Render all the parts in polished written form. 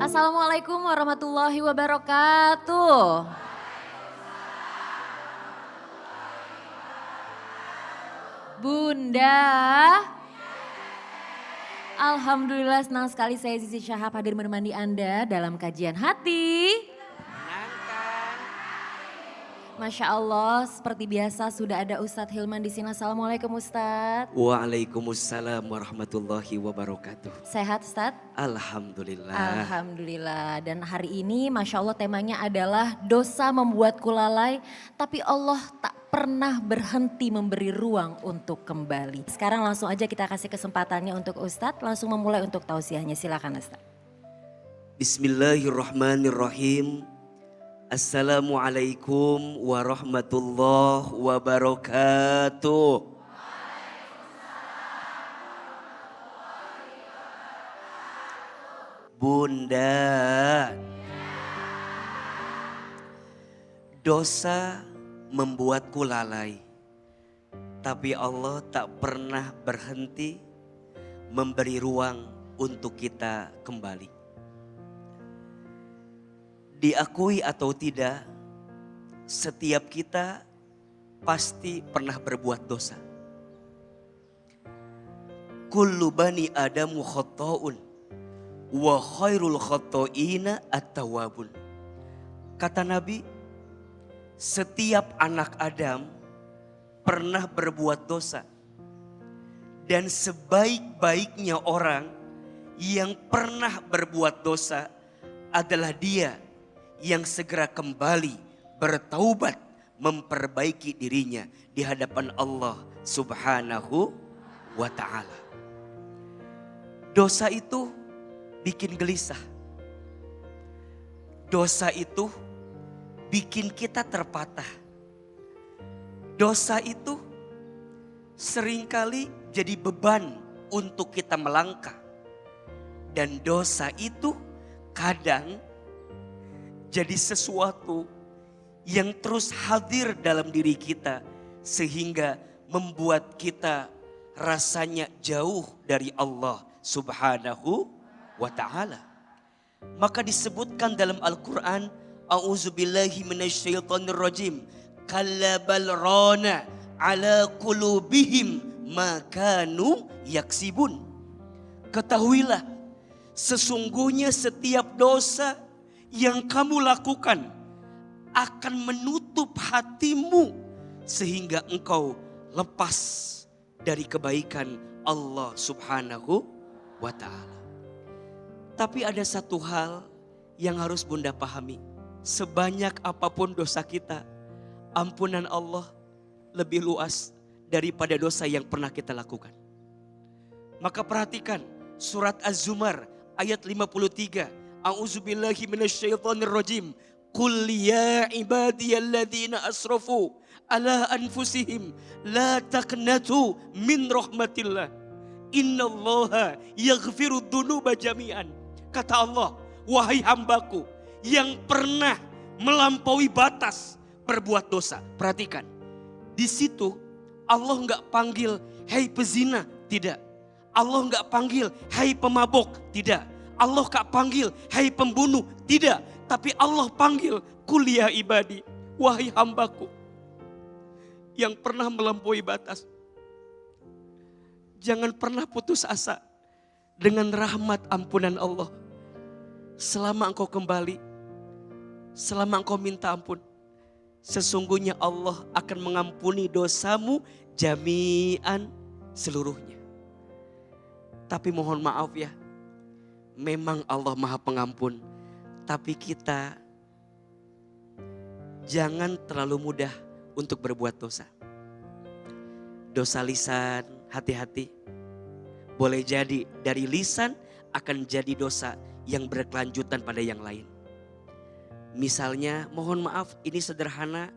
Assalamualaikum warahmatullahi wabarakatuh. Bunda, alhamdulillah senang sekali saya Zizi Syahab hadir menemani Anda dalam kajian hati. Masya Allah, seperti biasa sudah ada Ustadz Hilman di sini. Assalamualaikum Ustadz. Waalaikumsalam warahmatullahi wabarakatuh. Sehat Ustadz? Alhamdulillah. Alhamdulillah. Dan hari ini Masya Allah temanya adalah dosa membuatku lalai, tapi Allah tak pernah berhenti memberi ruang untuk kembali. Sekarang langsung aja kita kasih kesempatannya untuk Ustadz, langsung memulai untuk tausiahnya. Silakan Ustadz. Bismillahirrahmanirrahim. Assalamualaikum warahmatullahi wabarakatuh. Bunda, dosa membuatku lalai, tapi Allah tak pernah berhenti memberi ruang untuk kita kembali. Diakui atau tidak, setiap kita pasti pernah berbuat dosa. Kullu bani Adamu khata'un wa khairul khata'ina at-tawwabun. Kata Nabi, setiap anak Adam pernah berbuat dosa. Dan sebaik-baiknya orang yang pernah berbuat dosa adalah dia yang segera kembali bertaubat memperbaiki dirinya di hadapan Allah Subhanahu wa ta'ala. Dosa itu bikin gelisah. Dosa itu bikin kita terpatah. Dosa itu seringkali jadi beban untuk kita melangkah. Dan dosa itu kadang jadi sesuatu yang terus hadir dalam diri kita sehingga membuat kita rasanya jauh dari Allah Subhanahu wa ta'ala. Maka disebutkan dalam Al-Quran, A'udzubillahi minasyaitonirrajim, kalla bal rana ala qulubihim ma kanu yaksibun. Ketahuilah, sesungguhnya setiap dosa yang kamu lakukan akan menutup hatimu sehingga engkau lepas dari kebaikan Allah Subhanahu wa ta'ala. Tapi ada satu hal yang harus Bunda pahami. Sebanyak apapun dosa kita, ampunan Allah lebih luas daripada dosa yang pernah kita lakukan. Maka perhatikan surat Az-Zumar ayat 53. A'udzubillahi minasyaitonirrajim. Qul ya ibadiyalladzina asrafu ala anfusihim la taqnatu min rahmatillah. Innallaha yaghfirud dzunuba jami'an. Kata Allah, wahai hambaku yang pernah melampaui batas berbuat dosa. Perhatikan, di situ Allah nggak panggil hei pezina, tidak. Allah nggak panggil hei pemabok, tidak. Allah nggak panggil hei pembunuh, tidak. Tapi Allah panggil kuliah ibadi, wahai hambaku yang pernah melampaui batas. Jangan pernah putus asa dengan rahmat ampunan Allah. Selama engkau kembali, selama engkau minta ampun, sesungguhnya Allah akan mengampuni dosamu jami'an seluruhnya. Tapi mohon maaf ya, memang Allah Maha Pengampun, tapi kita jangan terlalu mudah untuk berbuat dosa. Dosa lisan, hati-hati. Boleh jadi dari lisan akan jadi dosa yang berkelanjutan pada yang lain. Misalnya, mohon maaf ini sederhana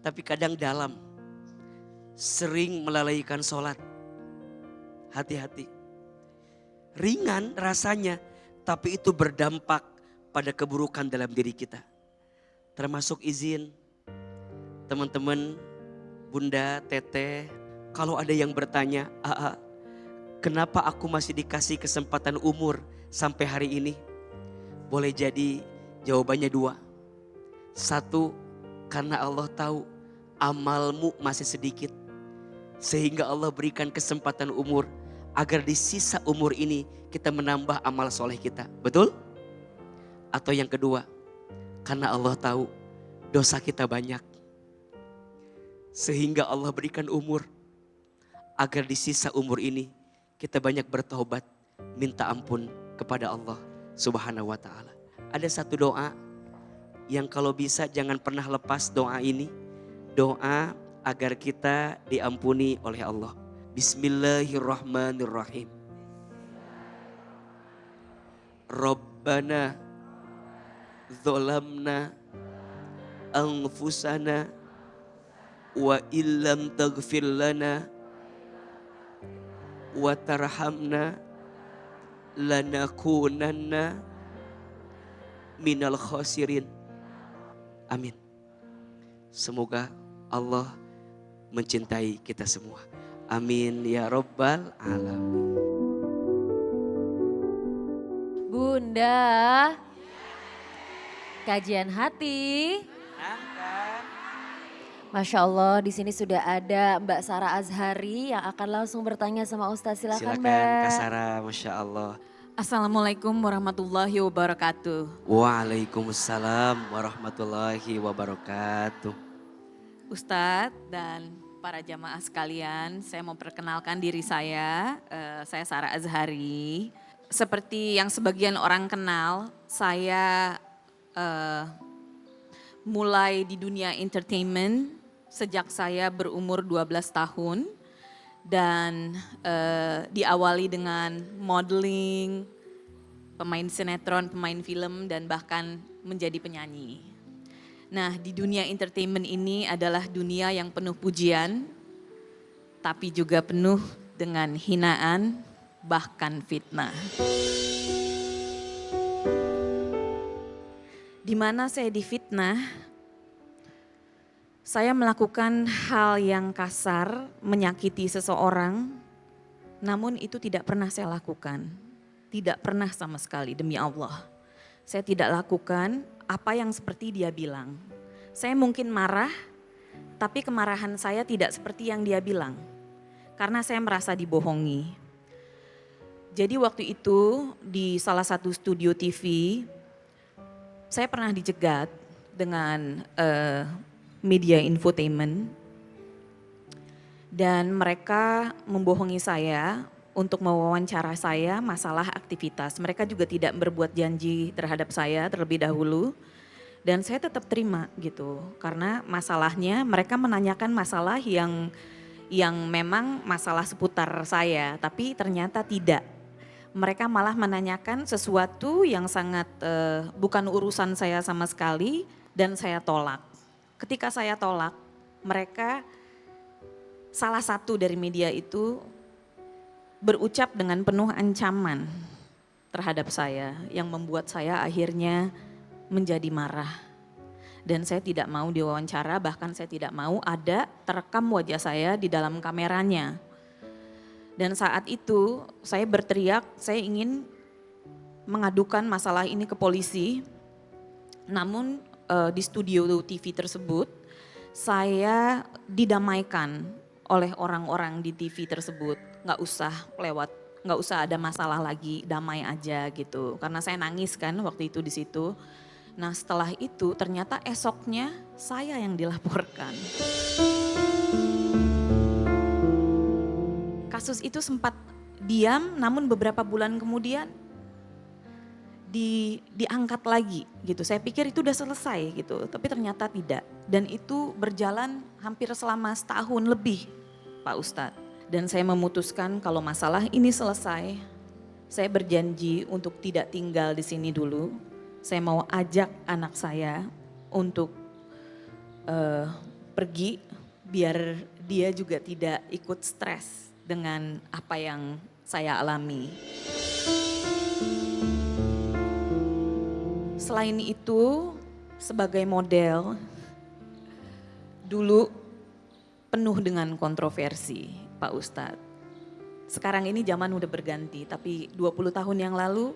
tapi kadang dalam. Sering melalaikan sholat. Hati-hati. Ringan rasanya, tapi itu berdampak pada keburukan dalam diri kita. Termasuk izin, teman-teman, Bunda, Teteh, kalau ada yang bertanya, kenapa aku masih dikasih kesempatan umur sampai hari ini? Boleh jadi jawabannya dua. Satu, karena Allah tahu amalmu masih sedikit. Sehingga Allah berikan kesempatan umur agar di sisa umur ini kita menambah amal soleh kita. Betul? Atau yang kedua, karena Allah tahu dosa kita banyak. Sehingga Allah berikan umur agar di sisa umur ini kita banyak bertobat, minta ampun kepada Allah Subhanahu wa ta'ala. Ada satu doa yang kalau bisa jangan pernah lepas doa ini. Doa agar kita diampuni oleh Allah. Bismillahirrahmanirrahim. Rabbana dzolamna anfusana wa illam taghfir lana wa tarhamna lanakunanna minal khasirin. Amin. Semoga Allah mencintai kita semua. Amin ya rabbal alamin. Bunda, kajian hati. Masya Allah, di sini sudah ada Mbak Sarah Azhari yang akan langsung bertanya sama Ustadz. Silakan Mbak. Kak Sarah, Masya Allah. Assalamualaikum warahmatullahi wabarakatuh. Waalaikumsalam warahmatullahi wabarakatuh. Ustadz dan para jamaah sekalian, saya mau perkenalkan diri saya Sarah Azhari. Seperti yang sebagian orang kenal, saya mulai di dunia entertainment sejak saya berumur 12 tahun. Dan diawali dengan modeling, pemain sinetron, pemain film, dan bahkan menjadi penyanyi. Nah, di dunia entertainment ini adalah dunia yang penuh pujian, tapi juga penuh dengan hinaan, bahkan fitnah. Di mana saya difitnah, saya melakukan hal yang kasar, menyakiti seseorang, namun itu tidak pernah saya lakukan. Tidak pernah sama sekali, demi Allah. Saya tidak lakukan apa yang seperti dia bilang. Saya mungkin marah, tapi kemarahan saya tidak seperti yang dia bilang. Karena saya merasa dibohongi. Jadi waktu itu di salah satu studio TV, saya pernah dicegat dengan media infotainment, dan mereka membohongi saya untuk mewawancara saya masalah aktivitas. Mereka juga tidak berbuat janji terhadap saya terlebih dahulu, dan saya tetap terima gitu. Karena masalahnya mereka menanyakan masalah yang memang masalah seputar saya, tapi ternyata tidak. Mereka malah menanyakan sesuatu yang sangat bukan urusan saya sama sekali, dan saya tolak. Ketika saya tolak, mereka salah satu dari media itu berucap dengan penuh ancaman terhadap saya yang membuat saya akhirnya menjadi marah. Dan saya tidak mau diwawancara, bahkan saya tidak mau ada terekam wajah saya di dalam kameranya. Dan saat itu saya berteriak, saya ingin mengadukan masalah ini ke polisi. Namun di studio TV tersebut saya didamaikan oleh orang-orang di TV tersebut. Nggak usah ada masalah lagi, damai aja gitu. Karena saya nangis kan waktu itu di situ. Nah setelah itu ternyata esoknya saya yang dilaporkan. Kasus itu sempat diam, namun beberapa bulan kemudian diangkat lagi gitu. Saya pikir itu udah selesai gitu, tapi ternyata tidak. Dan itu berjalan hampir selama setahun lebih, Pak Ustadz. Dan saya memutuskan kalau masalah ini selesai, saya berjanji untuk tidak tinggal di sini dulu. Saya mau ajak anak saya untuk pergi biar dia juga tidak ikut stres dengan apa yang saya alami. Selain itu, sebagai model, dulu penuh dengan kontroversi, Pak Ustadz. Sekarang ini zaman udah berganti, tapi 20 tahun yang lalu,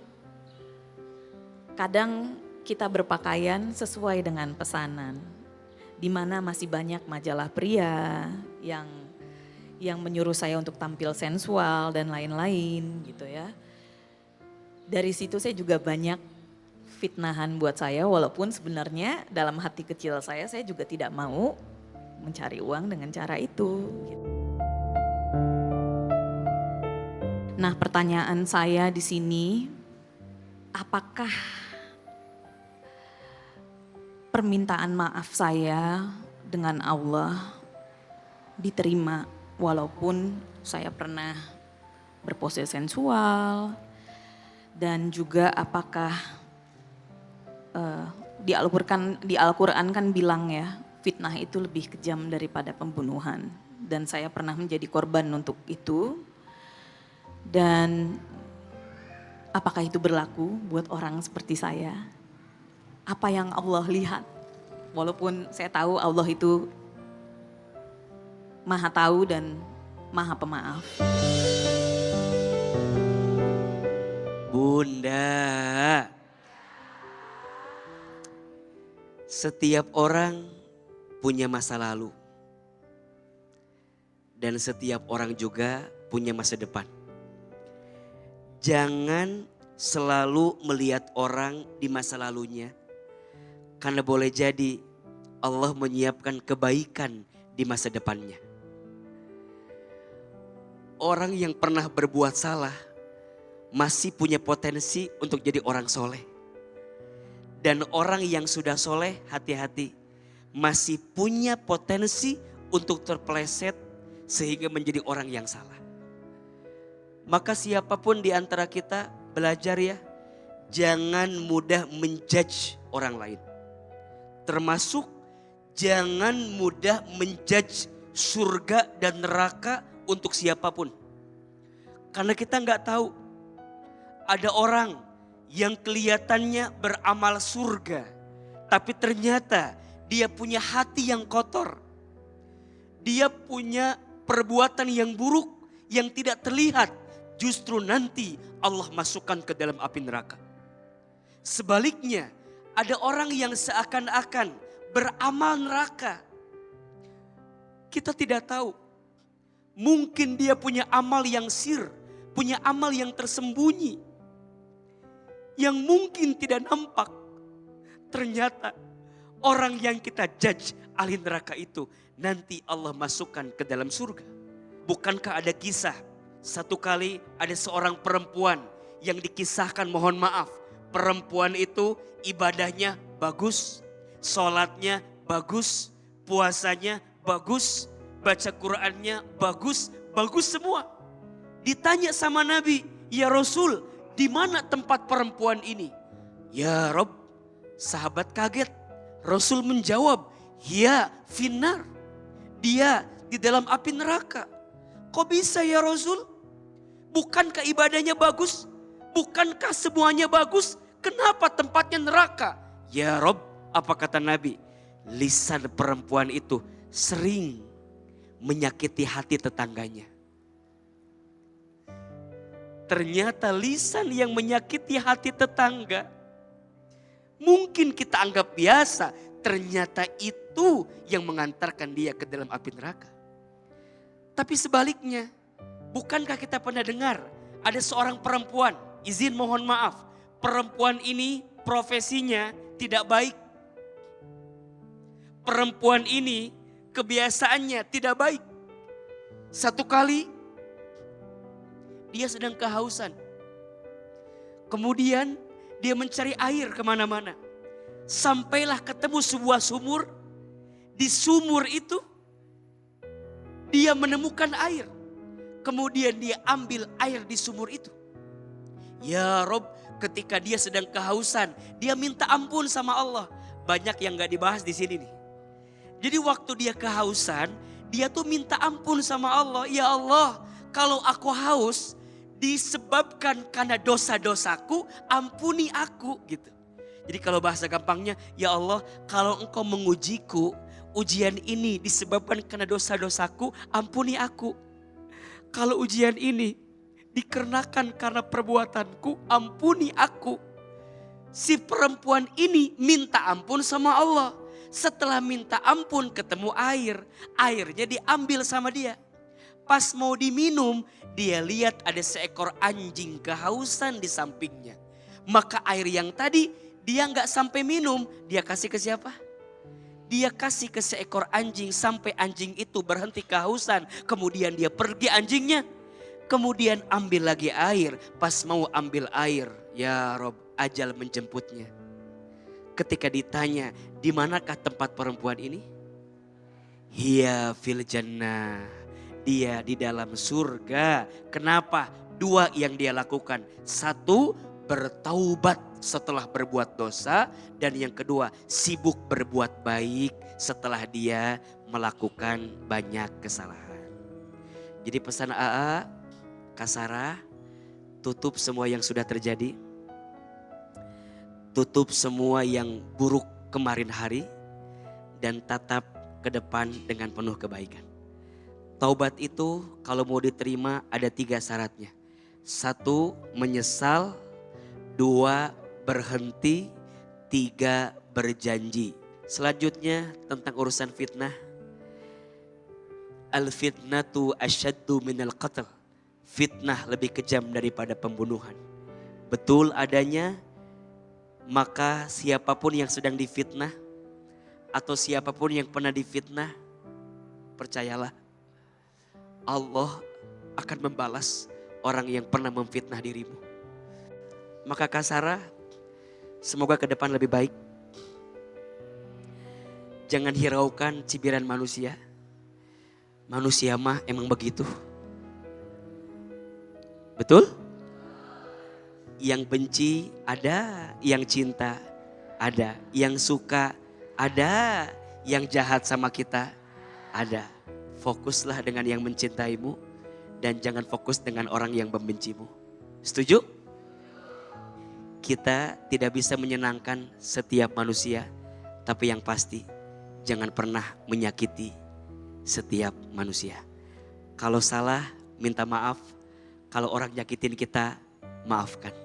Kadang kita berpakaian sesuai dengan pesanan, di mana masih banyak majalah pria yang menyuruh saya untuk tampil sensual dan lain-lain gitu ya. Dari situ saya juga banyak fitnahan buat saya, walaupun sebenarnya dalam hati kecil saya juga tidak mau mencari uang dengan cara itu. Gitu. Nah, pertanyaan saya di sini, apakah permintaan maaf saya dengan Allah diterima walaupun saya pernah berpose sensual, dan juga apakah di Al-Quran kan bilang ya, fitnah itu lebih kejam daripada pembunuhan, dan saya pernah menjadi korban untuk itu. Dan apakah itu berlaku buat orang seperti saya? Apa yang Allah lihat? Walaupun saya tahu Allah itu Maha tahu dan Maha pemaaf. Bunda, setiap orang punya masa lalu. Dan setiap orang juga punya masa depan. Jangan selalu melihat orang di masa lalunya. Karena boleh jadi Allah menyiapkan kebaikan di masa depannya. Orang yang pernah berbuat salah masih punya potensi untuk jadi orang soleh. Dan orang yang sudah soleh, hati-hati, masih punya potensi untuk terpeleset sehingga menjadi orang yang salah. Maka siapapun di antara kita belajar ya, jangan mudah menjudge orang lain. Termasuk jangan mudah menjudge surga dan neraka untuk siapapun. Karena kita nggak tahu, ada orang yang kelihatannya beramal surga, tapi ternyata dia punya hati yang kotor. Dia punya perbuatan yang buruk yang tidak terlihat. Justru nanti Allah masukkan ke dalam api neraka. Sebaliknya, ada orang yang seakan-akan beramal neraka. Kita tidak tahu. Mungkin dia punya amal yang sir, punya amal yang tersembunyi, yang mungkin tidak nampak. Ternyata orang yang kita judge ahli neraka itu nanti Allah masukkan ke dalam surga. Bukankah ada kisah? Satu kali ada seorang perempuan yang dikisahkan, mohon maaf, perempuan itu ibadahnya bagus, sholatnya bagus, puasanya bagus, baca Qur'annya bagus, bagus semua. Ditanya sama Nabi, ya Rasul, di mana tempat perempuan ini? Ya Rob, sahabat kaget. Rasul menjawab, ya finnar, dia di dalam api neraka. Kok bisa ya Rasul? Bukankah ibadahnya bagus? Bukankah semuanya bagus? Kenapa tempatnya neraka? Ya Rob, apa kata Nabi? Lisan perempuan itu sering menyakiti hati tetangganya. Ternyata lisan yang menyakiti hati tetangga, mungkin kita anggap biasa, ternyata itu yang mengantarkan dia ke dalam api neraka. Tapi sebaliknya, bukankah kita pernah dengar ada seorang perempuan, izin mohon maaf, perempuan ini profesinya tidak baik. Perempuan ini kebiasaannya tidak baik. Satu kali dia sedang kehausan. Kemudian dia mencari air kemana-mana. Sampailah ketemu sebuah sumur. Di sumur itu dia menemukan air. Kemudian dia ambil air di sumur itu. Ya Rob, ketika dia sedang kehausan, dia minta ampun sama Allah. Banyak yang gak dibahas di sini nih. Jadi waktu dia kehausan, dia tuh minta ampun sama Allah. Ya Allah, kalau aku haus disebabkan karena dosa-dosaku, ampuni aku gitu. Jadi kalau bahasa gampangnya, ya Allah, kalau engkau mengujiku, ujian ini disebabkan karena dosa-dosaku, ampuni aku. Kalau ujian ini dikarenakan karena perbuatanku, ampuni aku. Si perempuan ini minta ampun sama Allah. Setelah minta ampun ketemu air. Airnya diambil sama dia. Pas mau diminum, dia lihat ada seekor anjing kehausan di sampingnya. Maka air yang tadi dia nggak sampai minum, dia kasih ke siapa? Dia kasih ke seekor anjing sampai anjing itu berhenti kehausan. Kemudian dia pergi anjingnya. Kemudian ambil lagi air. Pas mau ambil air, ya Rob, ajal menjemputnya. Ketika ditanya, di manakah tempat perempuan ini? Hiya fil jannah. Dia di dalam surga. Kenapa? Dua yang dia lakukan. Satu, bertaubat setelah berbuat dosa. Dan yang kedua, sibuk berbuat baik setelah dia melakukan banyak kesalahan. Jadi pesan AA, Kak Sarah, tutup semua yang sudah terjadi. Tutup semua yang buruk kemarin hari. Dan tatap ke depan dengan penuh kebaikan. Taubat itu kalau mau diterima ada 3 syaratnya. 1, menyesal. 2, berhenti. 3, berjanji. Selanjutnya tentang urusan fitnah. Al-fitnatu asyaddu minal qatl. Fitnah lebih kejam daripada pembunuhan. Betul adanya, maka siapapun yang sedang difitnah atau siapapun yang pernah difitnah, percayalah Allah akan membalas orang yang pernah memfitnah dirimu. Maka Kak Sarah, semoga ke depan lebih baik. Jangan hiraukan cibiran manusia. Manusia mah emang begitu. Betul? Yang benci ada, yang cinta ada, yang suka ada, yang jahat sama kita ada. Fokuslah dengan yang mencintaimu dan jangan fokus dengan orang yang membencimu. Setuju? Kita tidak bisa menyenangkan setiap manusia, tapi yang pasti jangan pernah menyakiti setiap manusia. Kalau salah, minta maaf. Kalau orang nyakitin kita, maafkan.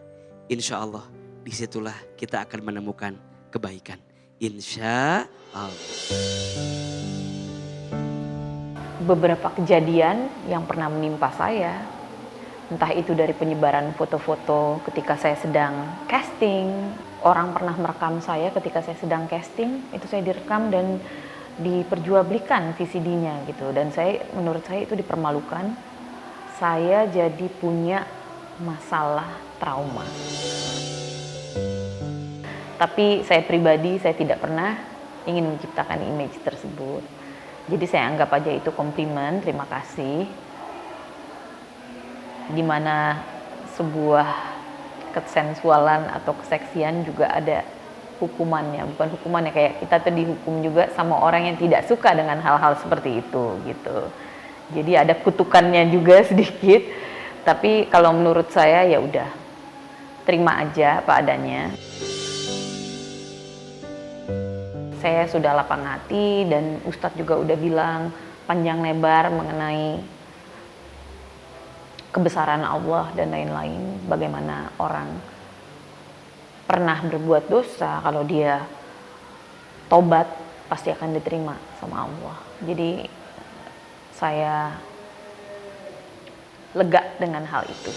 Insya Allah disitulah kita akan menemukan kebaikan. Insya Allah. Beberapa kejadian yang pernah menimpa saya, entah itu dari penyebaran foto-foto ketika saya sedang casting, orang pernah merekam saya ketika saya sedang casting, itu saya direkam dan diperjualbelikan VCD-nya gitu. Dan menurut saya itu dipermalukan. Saya jadi punya masalah trauma. Tapi saya pribadi, saya tidak pernah ingin menciptakan image tersebut. Jadi saya anggap aja itu komplimen, terima kasih. Dimana sebuah kesensualan atau keseksian juga ada hukumannya. Bukan hukumannya, kayak kita tuh dihukum juga sama orang yang tidak suka dengan hal-hal seperti itu gitu. Jadi ada kutukannya juga sedikit. Tapi kalau menurut saya ya udah, terima aja apa adanya. Saya sudah lapang hati dan Ustadz juga udah bilang panjang lebar mengenai kebesaran Allah dan lain-lain. Bagaimana orang pernah berbuat dosa, kalau dia tobat pasti akan diterima sama Allah. Jadi saya lega dengan hal itu.